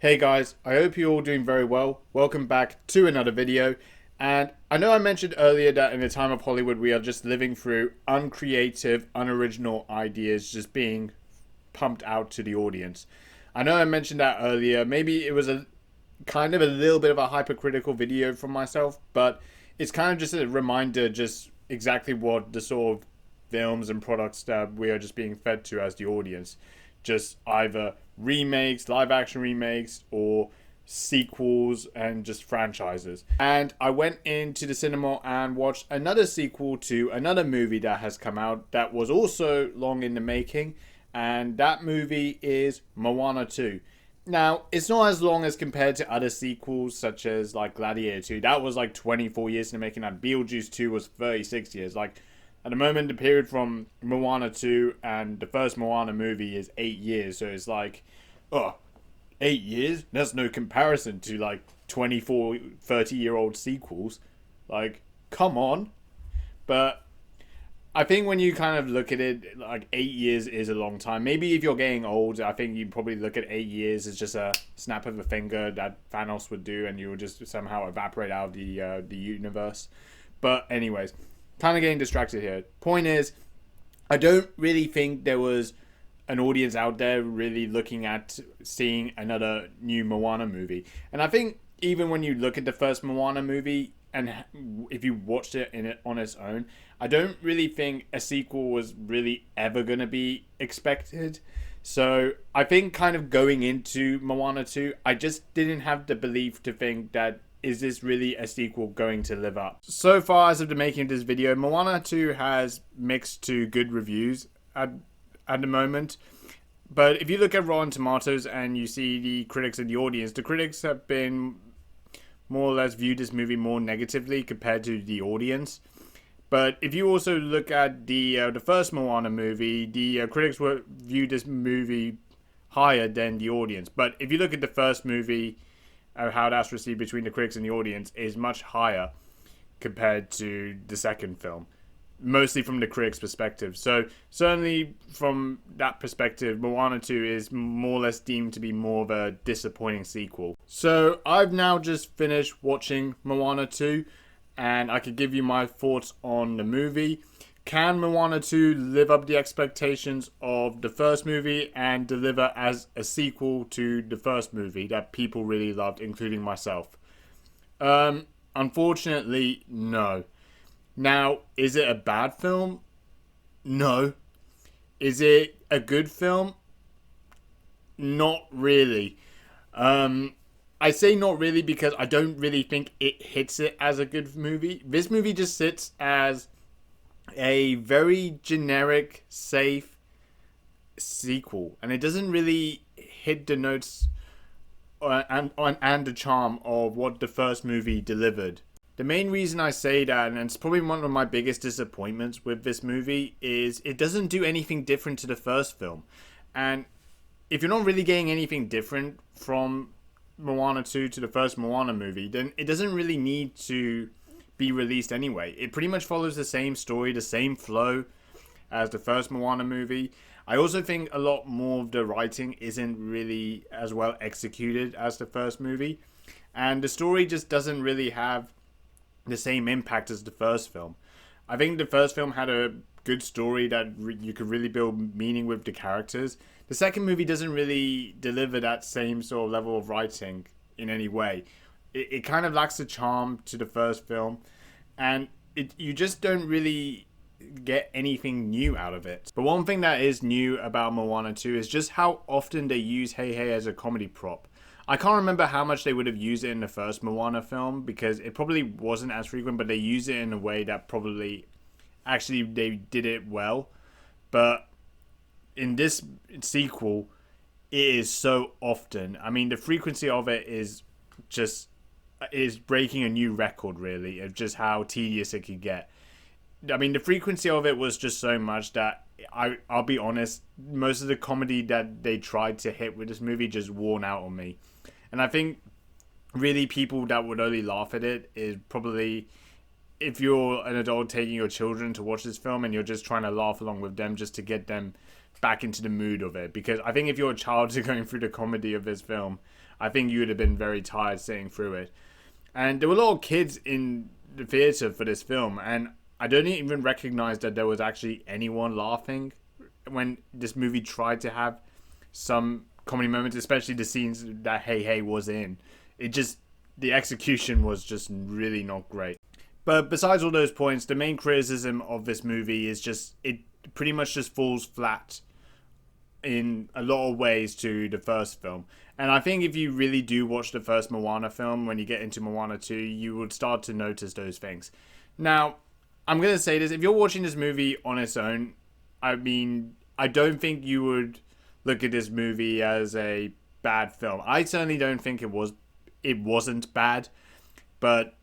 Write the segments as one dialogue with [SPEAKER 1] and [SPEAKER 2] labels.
[SPEAKER 1] Hey guys, I hope you're all doing very well. Welcome back to another video. And I know I mentioned earlier that in the time of Hollywood, we are just living through uncreative, unoriginal ideas just being pumped out to the audience. I know I mentioned that earlier. Maybe it was a kind of a little bit of a hypercritical video from myself, but it's kind of just a reminder just exactly what the sort of films and products that we are just being fed to as the audience. Just either remakes, live action remakes, or sequels and just franchises. And I went into the cinema and watched another sequel to another movie that has come out that was also long in the making, and that movie is Moana 2. Now, it's not as long as compared to other sequels such as like Gladiator 2. That was like 24 years in the making, and Beetlejuice 2 was 36 years. Like, at the moment, the period from Moana 2 and the first Moana movie is 8 years. So it's like, oh, 8 years? That's no comparison to like 24, 30-year-old sequels. Like, come on. But I think when you kind of look at it, like 8 years is a long time. Maybe if you're getting old, I think you probably look at 8 years as just a snap of a finger that Thanos would do, and you would just somehow evaporate out of the universe. But anyways, kind of getting distracted here. Point is, I don't really think there was an audience out there really looking at seeing another new Moana movie. And I think even when you look at the first Moana movie, and if you watched it on its own, I don't really think a sequel was really ever going to be expected. So I think kind of going into Moana 2, I just didn't have the belief to think that, is this really a sequel going to live up? So far as of the making of this video, Moana 2 has mixed to good reviews at the moment. But if you look at Rotten Tomatoes and you see the critics and the audience, the critics have been more or less viewed this movie more negatively compared to the audience. But if you also look at the first Moana movie, the critics were viewed this movie higher than the audience. But if you look at the first movie, how that's received between the critics and the audience is much higher compared to the second film, mostly from the critics' perspective. So certainly from that perspective, Moana 2 is more or less deemed to be more of a disappointing sequel. So I've now just finished watching Moana 2, and I could give you my thoughts on the movie. Can Moana 2 live up the expectations of the first movie and deliver as a sequel to the first movie that people really loved, including myself? Unfortunately, no. Now, is it a bad film? No. Is it a good film? Not really. I say not really because I don't really think it hits it as a good movie. This movie just sits as a very generic, safe sequel, and it doesn't really hit the notes and the charm of what the first movie delivered. The main reason I say that, and it's probably one of my biggest disappointments with this movie, is it doesn't do anything different to the first film. And if you're not really getting anything different from Moana 2 to the first Moana movie, then it doesn't really need to be released anyway. It pretty much follows the same story, the same flow as the first Moana movie. I also think a lot more of the writing isn't really as well executed as the first movie, and the story just doesn't really have the same impact as the first film. I think the first film had a good story that you could really build meaning with the characters. The second movie doesn't really deliver that same sort of level of writing in any way. It kind of lacks the charm to the first film, and you just don't really get anything new out of it. But one thing that is new about Moana 2 is just how often they use Hey Hey as a comedy prop. I can't remember how much they would have used it in the first Moana film, because it probably wasn't as frequent, but they use it in a way that probably actually they did it well. But in this sequel, it is so often. I mean, the frequency of it is breaking a new record, really, of just how tedious it could get. I mean, the frequency of it was just so much that I'll be honest, most of the comedy that they tried to hit with this movie just worn out on me. And I think really people that would only laugh at it is probably if you're an adult taking your children to watch this film and you're just trying to laugh along with them just to get them back into the mood of it. Because I think if you're a child going through the comedy of this film, I think you would have been very tired sitting through it. And there were a lot of kids in the theater for this film, and I don't even recognize that there was actually anyone laughing when this movie tried to have some comedy moments, especially the scenes that Hey Hey was in. It just, the execution was just really not great. But besides all those points, the main criticism of this movie is just, it pretty much just falls flat in a lot of ways to the first film. And I think if you really do watch the first Moana film, when you get into Moana 2, you would start to notice those things. Now, I'm going to say this, if you're watching this movie on its own, I mean, I don't think you would look at this movie as a bad film. I certainly don't think it wasn't bad, but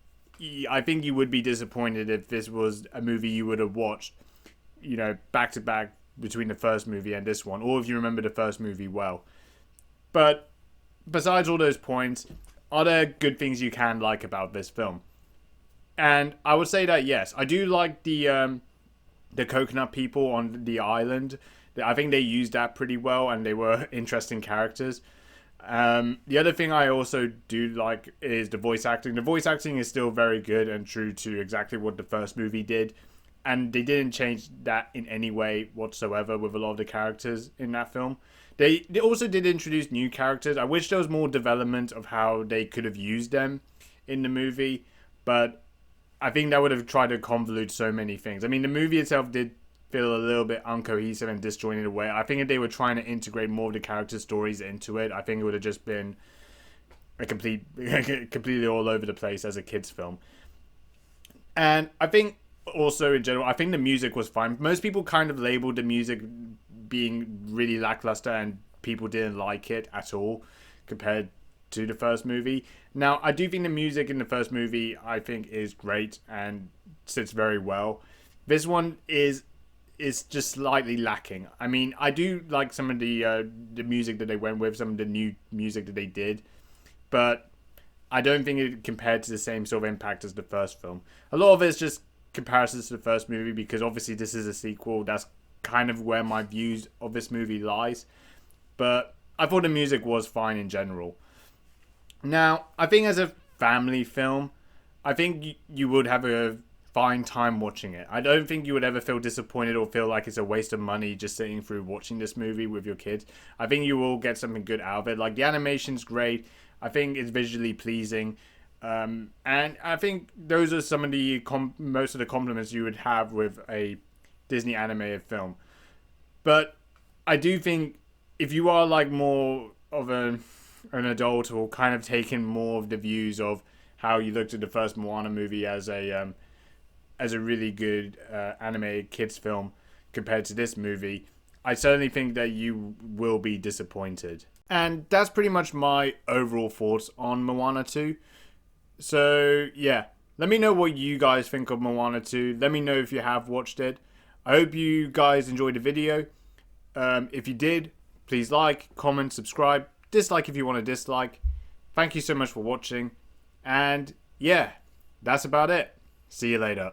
[SPEAKER 1] I think you would be disappointed if this was a movie you would have watched, you know, back to back between the first movie and this one, or if you remember the first movie well. But besides all those points, are there good things you can like about this film? And I would say that yes, I do like the coconut people on the island. I think they used that pretty well, and they were interesting characters. The other thing I also do like is the voice acting. The voice acting is still very good and true to exactly what the first movie did. And they didn't change that in any way whatsoever with a lot of the characters in that film. They also did introduce new characters. I wish there was more development of how they could have used them in the movie. But I think that would have tried to convolute so many things. I mean, the movie itself did feel a little bit uncohesive and disjointed away. I think if they were trying to integrate more of the character stories into it, I think it would have just been a completely all over the place as a kids film. And I think also in general, I think the music was fine. Most people kind of labeled the music being really lackluster, and people didn't like it at all compared to the first movie. Now, I do think the music in the first movie, I think, is great and sits very well. This one is just slightly lacking. I mean, I do like some of the music that they went with, some of the new music that they did, but I don't think it compared to the same sort of impact as the first film. A lot of it's just comparisons to the first movie, because obviously this is a sequel. That's kind of where my views of this movie lies. But I thought the music was fine in general. Now, I think as a family film, I think you would have a fine time watching it. I don't think you would ever feel disappointed or feel like it's a waste of money just sitting through watching this movie with your kids. I think you will get something good out of it. Like, the animation's great. I think it's visually pleasing. And I think those are some of the most of the compliments you would have with a Disney animated film. But I do think if you are like more of an adult, or kind of taking more of the views of how you looked at the first Moana movie as a really good animated kids film compared to this movie, I certainly think that you will be disappointed. And that's pretty much my overall thoughts on Moana 2. So, yeah. Let me know what you guys think of Moana 2. Let me know if you have watched it. I hope you guys enjoyed the video. If you did, please like, comment, subscribe. Dislike if you want to dislike. Thank you so much for watching. And, yeah, that's about it. See you later.